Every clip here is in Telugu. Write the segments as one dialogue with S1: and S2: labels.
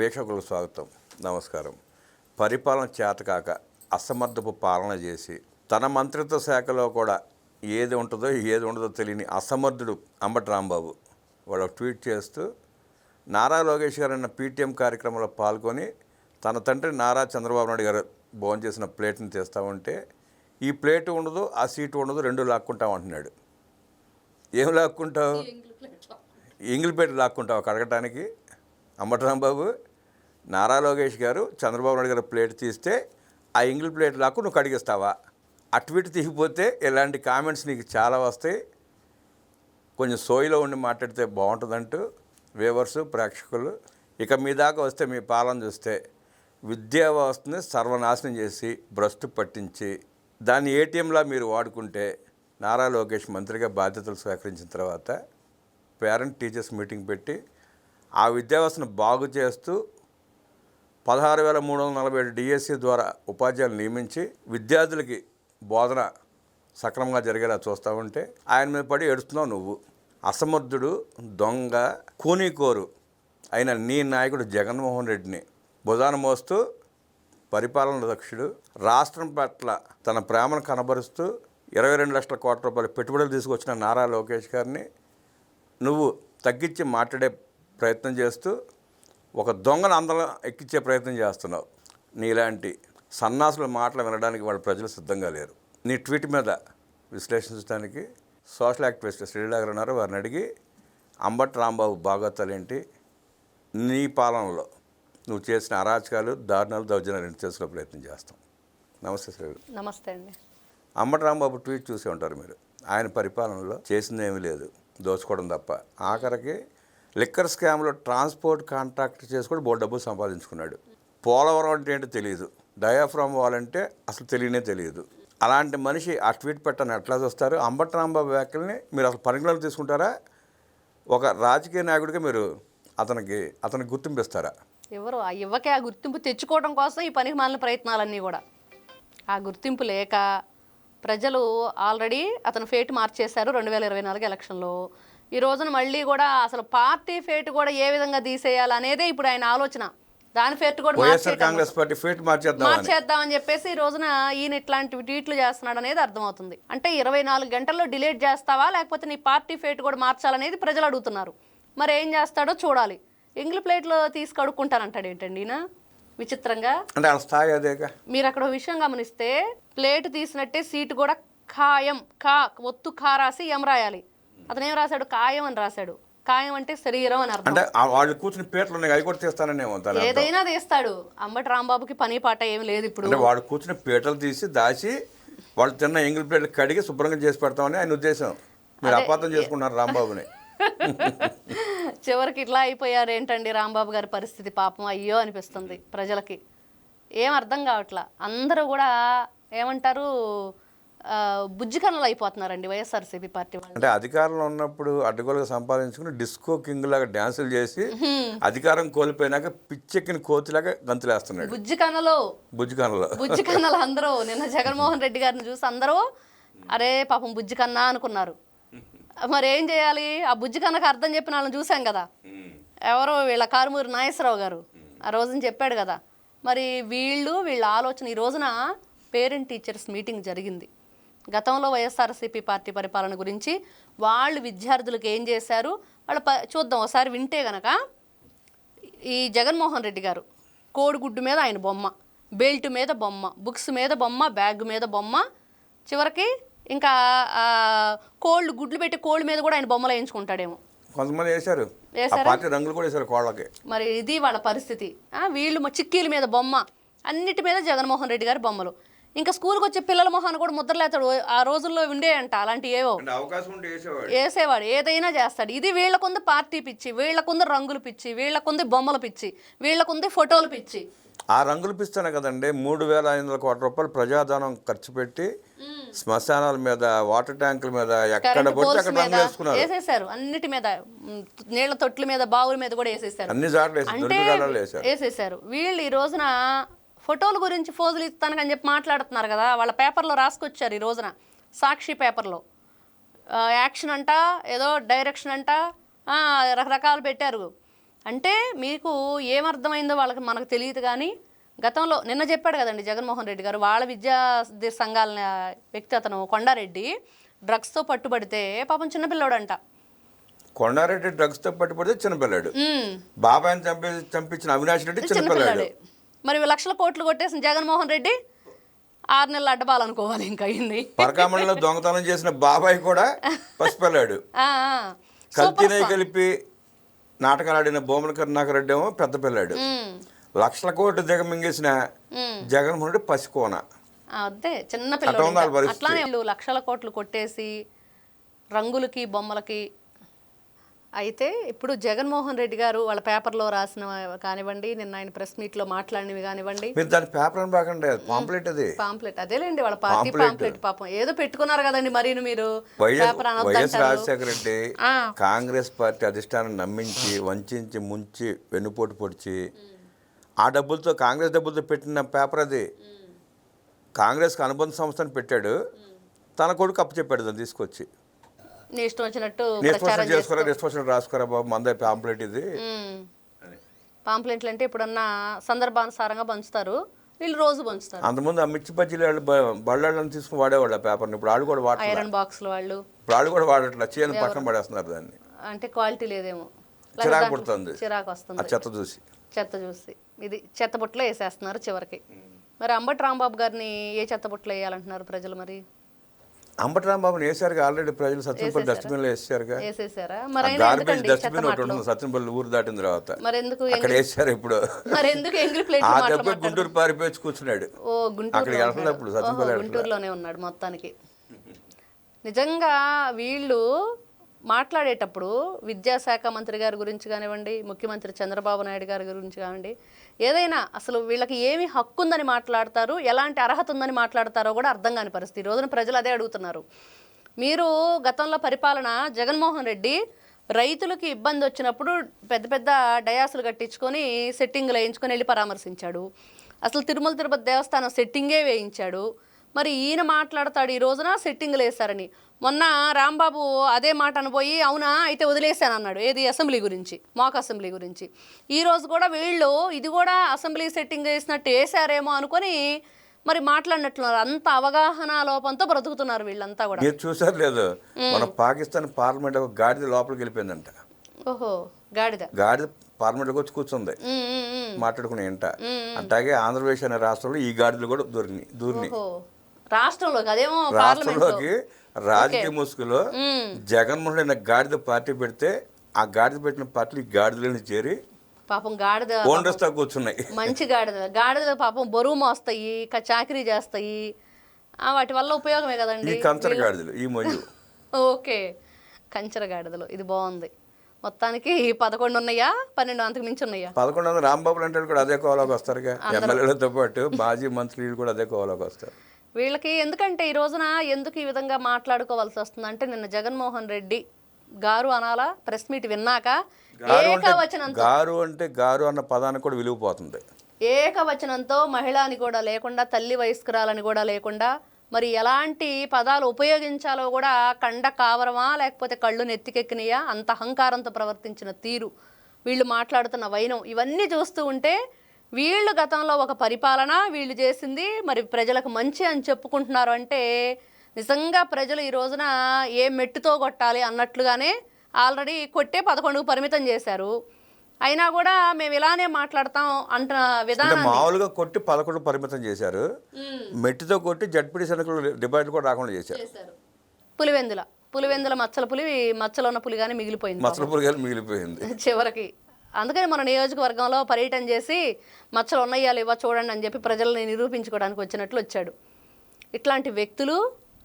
S1: వీక్షకులకు స్వాగతం, నమస్కారం. పరిపాలన చేతకాక అసమర్థపు పాలన చేసి తన మంత్రిత్వ శాఖలో కూడా ఏది ఉంటుందో ఏది ఉండదో తెలియని అసమర్థుడు అంబటి రాంబాబు వాళ్ళు ట్వీట్ చేస్తూ నారా లోకేష్ గారు అన్న పీటీఎం కార్యక్రమంలో పాల్గొని తన తండ్రి నారా చంద్రబాబు నాయుడు గారు భోజనం చేసిన ప్లేట్ని తెస్తా ఉంటే ఈ ప్లేటు ఉండదు, ఆ సీటు ఉండదు, రెండు లాక్కుంటామంటున్నాడు. ఏం లాక్కుంటావు? ఇంగిల్ ప్లేట్ లాక్కుంటావు కడగటానికి? అంబటి రాంబాబు, నారా లోకేష్ గారు చంద్రబాబు నాయుడు గారు ప్లేట్ తీస్తే ఆ ఇంగిల్ ప్లేట్ లాక్కు నువ్వు కడిగిస్తావా? అటు తీసిపోతే ఇలాంటి కామెంట్స్ నీకు చాలా వస్తాయి. కొంచెం సోయిలో ఉండి మాట్లాడితే బాగుంటుందంటూ వ్యూవర్స్, ప్రేక్షకులు. ఇక మీ దాకా వస్తే మీ పాలన చూస్తే విద్యా వ్యవస్థని సర్వనాశనం చేసి భ్రష్టు పట్టించి దాన్ని ఏటీఎంలా మీరు వాడుకుంటే నారా లోకేష్ మంత్రిగా బాధ్యతలు స్వీకరించిన తర్వాత పేరెంట్ టీచర్స్ మీటింగ్ పెట్టి ఆ విద్యావ్యవస్థను బాగు చేస్తూ 16,347 డిఎస్సి ద్వారా ఉపాధ్యాయులు నియమించి విద్యార్థులకి బోధన సక్రమంగా జరిగేలా చూస్తూ ఉంటే ఆయన మీద పడి ఏడుస్తున్నావు నువ్వు. అసమర్థుడు, దొంగ, కూనీకోరు అయిన నీ నాయకుడు జగన్మోహన్ రెడ్డిని భుజాన మోస్తూ పరిపాలన దక్షుడు, రాష్ట్రం పట్ల తన ప్రేమను కనబరుస్తూ 22 లక్షల కోట్ల రూపాయల పెట్టుబడులు తీసుకొచ్చిన నారా లోకేష్ గారిని నువ్వు తగ్గించి మాట్లాడే ప్రయత్నం చేస్తూ ఒక దొంగను అందరం ఎక్కించే ప్రయత్నం చేస్తున్నావు. నీలాంటి సన్నాసుల మాటలు వినడానికి వాళ్ళ ప్రజలు సిద్ధంగా లేరు. నీ ట్వీట్ మీద విశ్లేషించడానికి సోషల్ యాక్టివిస్ట్ శ్రీలా గారు ఉన్నారు. వారిని అడిగి అంబటి రాంబాబు బాగోతాలేంటి, నీ పాలనలో నువ్వు చేసిన అరాచకాలు, దారుణాలు, దౌర్జన్యాలు తెలుసుకునే ప్రయత్నం చేస్తాం. నమస్తే శ్రీ.
S2: నమస్తే అండి.
S1: అంబటి రాంబాబు ట్వీట్ చూసి ఉంటారు మీరు. ఆయన పరిపాలనలో చేసిందేమీ లేదు, దోచుకోవడం తప్ప. ఆఖరికి లిక్కర్ స్కామ్లో ట్రాన్స్పోర్ట్ కాంట్రాక్ట్ చేసుకొని బోర్డు డబ్బులు సంపాదించుకున్నాడు. పోలవరం అంటే ఏంటో తెలియదు, డయాఫ్రామ్ వాల్ అంటే అసలు తెలియనే తెలియదు. అలాంటి మనిషి ఆ ట్వీట్ పెట్టని ఎట్లా చూస్తారు? అంబటి రాంబాబు వ్యాఖ్యల్ని మీరు అసలు పరిగణలోకి తీసుకుంటారా? ఒక రాజకీయ నాయకుడిగా మీరు అతనికి గుర్తింపిస్తారా?
S2: ఎవరు ఆ యువకే ఆ గుర్తింపు తెచ్చుకోవడం కోసం ఈ పనికి మాలిన ప్రయత్నాలన్నీ కూడా. ఆ గుర్తింపు లేక ప్రజలు ఆల్రెడీ అతను ఫేట్ మార్చేశారు 2024 ఎలక్షన్లో. ఈ రోజున మళ్ళీ కూడా అసలు పార్టీ ఫేట్ కూడా ఏ విధంగా తీసేయాలనేదే ఇప్పుడు ఆయన ఆలోచన. దాని ఫేట్ కూడా మార్చేద్దామని చెప్పేసి ఈ రోజున ఈయన ఇట్లాంటి ట్వీట్లు చేస్తున్నాడు అనేది అర్థమవుతుంది. అంటే 24 గంటల్లో డిలీట్ చేస్తావా, లేకపోతే నీ పార్టీ ఫేట్ కూడా మార్చాలనేది ప్రజలు అడుగుతున్నారు. మరి ఏం చేస్తాడో చూడాలి. ఇంగ్లీష్ ప్లేట్లో తీసి కడుక్కుంటానంటాడు ఏంటండి ఈయన విచిత్రంగా. మీరు అక్కడ విషయం గమనిస్తే ప్లేట్ తీసినట్టే సీటు కూడా ఖాయం, ఒత్తు ఖా రాసి ఎం రాయాలి. అతను ఏం రాశాడు? ఖాయం అని రాశాడు. ఖాయం అంటే శరీరం అని అర్థం.
S1: వాళ్ళు కూర్చుని పేర్లు అవి కూడా తీస్తాననేమో.
S2: ఏదైనా తీస్తాడు. అంబటి రాంబాబుకి పని పాట ఏం లేదు ఇప్పుడు.
S1: వాడు కూర్చుని పీటలు తీసి దాచి వాళ్ళు తిన్న ఇంగిల్ ప్లేట్లు కడిగి శుభ్రంగా చేసి పెడతామని ఆయన ఉద్దేశం. మీరు అపార్థం చేసుకున్నారు రాంబాబుని.
S2: చివరికి ఇట్లా అయిపోయారు ఏంటండి రాంబాబు గారి పరిస్థితి. పాపం అయ్యో అనిపిస్తుంది ప్రజలకి. ఏం అర్థం కావట్లా. అందరూ కూడా ఏమంటారు, బుజ్జికన్నలు అయిపోతున్నారండి వైఎస్ఆర్సీపీ పార్టీ వాళ్ళు.
S1: అంటే అధికారంలో ఉన్నప్పుడు అడ్డగోలుగా సంపాదించుకుని డిస్కో కింగ్ లాగా డ్యాన్సులు చేసి అధికారం కోల్పోయినాక పిచ్చెక్కిన కోతిలాగా గంతులేస్తున్నాడు.
S2: బుజ్జికన్నలు అందరూ నిన్న జగన్మోహన్ రెడ్డి గారిని చూసి అందరూ అరే పాపం బుజ్జికన్నా అనుకున్నారు. మరి ఏం చేయాలి? ఆ బుజ్జికన్నకు అర్థం చెప్పిన వాళ్ళని చూసాం కదా. ఎవరో వీళ్ళ కారుమూరి నాగేశ్వరరావు గారు ఆ రోజున చెప్పాడు కదా. మరి వీళ్ళ ఆలోచన ఈ రోజున పేరెంట్ టీచర్స్ మీటింగ్ జరిగింది. గతంలో వైఎస్ఆర్సీపీ పార్టీ పరిపాలన గురించి వాళ్ళు విద్యార్థులకు ఏం చేశారు చూద్దాం ఒకసారి. వింటే గనక ఈ జగన్మోహన్ రెడ్డి గారు కోడిగుడ్డు మీద ఆయన బొమ్మ, బెల్ట్ మీద బొమ్మ, బుక్స్ మీద బొమ్మ, బ్యాగ్ మీద బొమ్మ, చివరికి ఇంకా కోళ్ళు గుడ్లు పెట్టి కోళ్ళ మీద కూడా ఆయన బొమ్మలు వేయించుకుంటాడేమో.
S1: కొంతమంది వేశారు, రంగులు కూడా వేశారు కోళ్ళకి.
S2: మరి ఇది వాళ్ళ పరిస్థితి. వీళ్ళు చిక్కీల మీద బొమ్మ, అన్నిటి మీద జగన్మోహన్ రెడ్డి గారి బొమ్మలు. ఇంకా స్కూల్కి వచ్చే పిల్లల మొహాన్ని కూడా ముద్రలేతాడు. ఆ రోజుల్లో ఉండేయంట అలాంటి ఏవో వేసేవాడు. ఏదైనా చేస్తాడు. ఇది వీళ్ళకుంది పార్టీ పిచ్చి, వీళ్ళకుంది రంగులు పిచ్చి, వీళ్ళకుంది బొమ్మల పిచ్చి, వీళ్ళకుంది ఫోటోలు పిచ్చి.
S1: ఆ రంగులు పిస్తానే కదండి 3,500 కోట్ల రూపాయలు ప్రజాధనం ఖర్చు పెట్టి శ్మశానాల మీద, వాటర్ ట్యాంకుల మీద, ఎక్కడ
S2: వేసేసారు. అన్నిటి మీద, నీళ్ల తొట్ల మీద, బావుల మీద కూడా వేసేసారు. వేసేసారు. వీళ్ళు ఈ రోజున ఫోటోల గురించి ఫోజులు ఇస్తానని చెప్పి మాట్లాడుతున్నారు కదా. వాళ్ళ పేపర్లో రాసుకొచ్చారు ఈ రోజున, సాక్షి పేపర్లో. యాక్షన్ అంట, ఏదో డైరెక్షన్ అంట, రకరకాలు పెట్టారు. అంటే మీకు ఏమర్థమైందో వాళ్ళకి మనకు తెలియదు కానీ గతంలో నిన్న చెప్పాడు కదండి జగన్మోహన్ రెడ్డి గారు, వాళ్ళ విద్యా సంఘాల వ్యక్తి అతను కొండారెడ్డి డ్రగ్స్తో పట్టుబడితే పాపం చిన్నపిల్లోడంట.
S1: కొండారెడ్డి డ్రగ్స్తో పట్టుబడితే చిన్నపిల్లాడు, బాబాయిని చంపించిన అవినాష్ రెడ్డి చిన్నపిల్లాడు.
S2: మరి లక్షల కోట్లు కొట్టేసిన జగన్మోహన్ రెడ్డి 6 నెలల అడ్డబాలనుకోవాలి ఇంకా అయింది.
S1: పరకామణిలో దొంగతనం చేసిన బాబాయ్ కూడా పసిపిల్లాడు. కల్తీనే కలిపి నాటకాలు ఆడిన భూమన కరుణాకర్ రెడ్డి ఏమో పెద్ద పిల్లాడు. లక్షల కోట్లు దిగమింగేసిన జగన్మోహన్ రెడ్డి పసికోన.
S2: అదే చిన్న పిల్లలు అట్లానే లక్షల కోట్లు కొట్టేసి రంగులకి బొమ్మలకి. అయితే ఇప్పుడు జగన్మోహన్ రెడ్డి గారు వాళ్ళ పేపర్లో రాసిన కానివ్వండి, నిన్న ఆయన ప్రెస్ మీట్లో మాట్లాడినవి కానివ్వండి,
S1: దాని పేపర్ అని బాగుండే పాంప్లెట్, అది
S2: పాంప్లెట్ అదేలేండి వాళ్ళ పార్టీ పాంప్లెట్. పాపం ఏదో పెట్టుకున్నారు కదండి మరి మీరు.
S1: వైఎస్ రాజశేఖర రెడ్డి కాంగ్రెస్ పార్టీ అధిష్టానం నమ్మించి వంచి ముంచి వెన్నుపోటు పొడిచి ఆ డబ్బులతో కాంగ్రెస్ డబ్బులతో పెట్టిన పేపర్ అది. కాంగ్రెస్కి అనుబంధ సంస్థను పెట్టాడు, తన కొడుకు అప్పు చెప్పాడు దాన్ని తీసుకొచ్చి.
S2: ఇష్టం వచ్చినట్టు
S1: రాసుకోరా బాబు మందే పాంప్లెట్ ఇది.
S2: పాంప్లెట్లు అంటే ఇప్పుడన్నా సందర్భానుసారంగా పంచుతారు, వీళ్ళు రోజు పంచుతారు.
S1: అంతకుముందు ఆ మిర్చి బజ్జీలు బళ్ళని తీసుకుని వాడేవాళ్ళు ఆ పేపర్ని. ఇప్పుడు వాళ్ళు కూడా వాడతారు,
S2: ఐరన్ బాక్స్ వాళ్ళు
S1: ఇప్పుడు వాళ్ళు కూడా వాడట్లా, చేయని పక్కన పడేస్తున్నారు దాన్ని.
S2: అంటే క్వాలిటీ లేదేమో,
S1: చిరాకు పడుతుంది,
S2: చిరాకు వస్తుంది చెత్త చూసి. ఇది చెత్త బుట్టలో వేసేస్తున్నారు చివరికి. మరి అంబటి రాంబాబు గారిని ఏ చెత్త బుట్టలో వేయాలంటున్నారు ప్రజలు? మరి
S1: అంబటి రాంబాబుని వేసారుగా ఆల్రెడీ ప్రజలు, సత్యనపల్లి డస్ట్బిన్ లో వేసారుగా.
S2: గార్బేజ్
S1: డస్ట్బిన్ ఒకటి ఉంటుంది సత్యనపల్లి ఊరు దాటిన తర్వాత,
S2: మరి ఎందుకు
S1: అక్కడ వేసారు. ఇప్పుడు ఆ దెబ్బ గుంటూరు పారిపోయి కూర్చున్నాడు, అక్కడికి వెళ్తున్నప్పుడు
S2: గుంటూరులోనే ఉన్నాడు మొత్తానికి. నిజంగా వీళ్ళు మాట్లాడేటప్పుడు విద్యాశాఖ మంత్రి గారి గురించి కానివ్వండి, ముఖ్యమంత్రి చంద్రబాబు నాయుడు గారి గురించి కానివ్వండి, ఏదైనా అసలు వీళ్ళకి ఏమి హక్కు ఉందని మాట్లాడతారు, ఎలాంటి అర్హత ఉందని మాట్లాడతారో కూడా అర్థం కాని పరిస్థితి. ఈ రోజున ప్రజలు అదే అడుగుతున్నారు. మీరు గతంలో పరిపాలన జగన్మోహన్ రెడ్డి రైతులకి ఇబ్బంది వచ్చినప్పుడు పెద్ద పెద్ద డయాసులు కట్టించుకొని సెట్టింగ్లు వేయించుకొని వెళ్ళి పరామర్శించాడు. అసలు తిరుమల తిరుపతి దేవస్థానం సెట్టింగే వేయించాడు. మరి ఈయన మాట్లాడతాడు ఈ రోజున సెట్టింగ్లు వేశారని. మొన్న రాంబాబు అదే మాట అనబోయి అవునా అయితే వదిలేశాను అన్నాడు. ఏది అసెంబ్లీ గురించి, మాక్ అసెంబ్లీ గురించి. ఈ రోజు కూడా వీళ్ళు ఇది కూడా అసెంబ్లీ సెట్టింగ్ వేసినట్టు వేసారేమో అనుకొని మరి మాట్లాడినట్లున్నారు. అంత అవగాహన లోపంతో బ్రతుకుతున్నారు వీళ్ళంతా కూడా.
S1: మీరు చూసారు లేదు, మన పాకిస్తాన్ పార్లమెంట్ ఒక గాడిద లోపలికి వెళ్ళిపోయిందంట.
S2: ఓహో, గాడిద
S1: పార్లమెంట్కి వచ్చి కూర్చుంది మాట్లాడుకునే ఇంట. అట్లాగే ఆంధ్రప్రదేశ్ అనే రాష్ట్రంలో ఈ గాడిదలు కూడా దూరిని రాష్ట్రంలోకి రాజకీయ ముసుగులో జగన్మోహన్ రెడ్డి గాడిద పార్టీ పెడితే ఆ గాడిద పెట్టిన పార్టీలు ఈ గాడిదలని చేరి
S2: పాపం గాడిద
S1: ఓనర్స్తో కూర్చున్నాయి.
S2: మంచి గాడిద పాపం బరువు మోస్తాయి, చాకరీ చేస్తాయి, వాటి వల్ల ఉపయోగమే కదండి.
S1: కంచర గాడిదలు ఈ మొయ్యి.
S2: ఓకే, కంచర గాడిదలు, ఇది బాగుంది. మొత్తానికి 11 ఉన్నాయా 12 అంతకు మించి ఉన్నాయా?
S1: 11 రాంబాబు అంటే కూడా అదే కోవలోకి వస్తారుగా, ఎమ్మెల్యేలతో పాటు మాజీ మంత్రులు కూడా అదే కోవలోకి వస్తారు.
S2: వీళ్ళకి ఎందుకంటే ఈ రోజున ఎందుకు ఈ విధంగా మాట్లాడుకోవాల్సి వస్తుంది అంటే, నిన్న జగన్మోహన్ రెడ్డి గారు అనాలా ప్రెస్ మీట్ విన్నాక ఏకవచనంతో,
S1: గారు అంటే గారు అన్న పదానికి కూడా విలువపోతుంది.
S2: ఏకవచనంతో మహిళ అని కూడా లేకుండా, తల్లి వయస్కురాలని కూడా లేకుండా, మరి ఎలాంటి పదాలు ఉపయోగించాలో కూడా కండ కావరమా లేకపోతే కళ్ళు నెత్తికెక్కినయా, అంత అహంకారంతో ప్రవర్తించిన తీరు, వీళ్ళు మాట్లాడుతున్న వైనం, ఇవన్నీ చూస్తూ ఉంటే వీళ్ళు గతంలో ఒక పరిపాలన వీళ్ళు చేసింది మరి ప్రజలకు మంచి అని చెప్పుకుంటున్నారు అంటే, నిజంగా ప్రజలు ఈ రోజున ఏ మెట్టుతో కొట్టాలి అన్నట్లుగానే ఆల్రెడీ కొట్టే 11కు పరిమితం చేశారు. అయినా కూడా మేము ఇలానే మాట్లాడతాం అంటున్న విధానం.
S1: మామూలుగా కొట్టి 11 పరిమితం చేశారు, మెట్టితో కొట్టి జడ్పీటీ ఎన్నికలు డిబేట్లు కూడా రాకుండా చేశారు.
S2: పులివెందుల మచ్చలో ఉన్న పులిగానే మిగిలిపోయింది,
S1: మచ్చల పులిగానే మిగిలిపోయింది
S2: చివరికి. అందుకని మన నియోజకవర్గంలో పర్యటన చేసి మచ్చలు ఉన్నాయా లేవా చూడండి అని చెప్పి ప్రజల్ని నిరూపించుకోవడానికి వచ్చినట్లు వచ్చాడు. ఇట్లాంటి వ్యక్తులు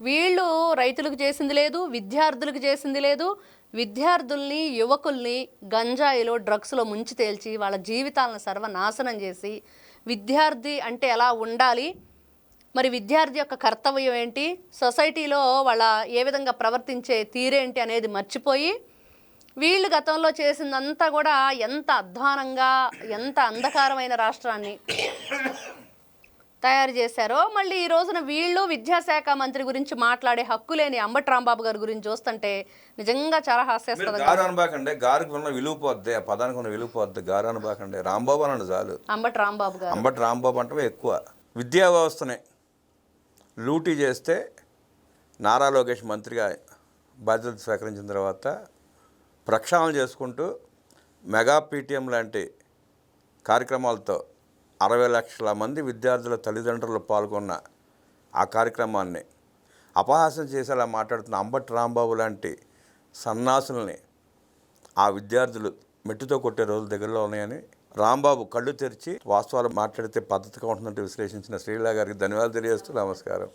S2: వీళ్ళు రైతులకు చేసింది లేదు, విద్యార్థులకు చేసింది లేదు. విద్యార్థుల్ని యువకుల్ని గంజాయిలో డ్రగ్స్లో ముంచి తేల్చి వాళ్ళ జీవితాలను సర్వనాశనం చేసి, విద్యార్థి అంటే ఎలా ఉండాలి, మరి విద్యార్థి యొక్క కర్తవ్యం ఏంటి, సొసైటీలో వాళ్ళ ఏ విధంగా ప్రవర్తించే తీరేంటి అనేది మర్చిపోయి వీళ్ళు గతంలో చేసిందంతా కూడా ఎంత అధ్వానంగా, ఎంత అంధకారమైన రాష్ట్రాన్ని తయారు చేశారో మళ్ళీ ఈ రోజున వీళ్ళు విద్యాశాఖ మంత్రి గురించి మాట్లాడే హక్కు లేని అంబటి రాంబాబు గారి గురించి చూస్తుంటే నిజంగా చాలా హాస్యాస్పదంగా.
S1: గారు అనబాకండి, గారికి ఉన్న విలువ పోద్ది, ఆ పదానికి ఉన్న విలువ పోద్ది. గారు అనబాకండి, రాంబాబు అనండి చాలు.
S2: అంబటి రాంబాబు గారు,
S1: అంబటి రాంబాబు అంటే ఎక్కువ. విద్యా వ్యవస్థని లూటీ చేస్తే నారా లోకేష్ మంత్రిగా బాధ్యత స్వీకరించిన తర్వాత ప్రక్షాళన చేసుకుంటూ మెగా పీటీఎం లాంటి కార్యక్రమాలతో 60 లక్షల మంది విద్యార్థుల తల్లిదండ్రులు పాల్గొన్న ఆ కార్యక్రమాన్ని అపహాస్యం చేసేలా మాట్లాడుతున్న అంబటి రాంబాబు లాంటి సన్నాసుల్ని ఆ విద్యార్థులు మెట్టుతో కొట్టే రోజులు దగ్గరలో ఉన్నాయని రాంబాబు కళ్ళు తెరిచి వాస్తవాలు మాట్లాడితే పద్ధతిగా ఉంటుందంటే విశ్లేషించిన శ్రీలా గారికి ధన్యవాదాలు తెలియజేస్తూ నమస్కారం.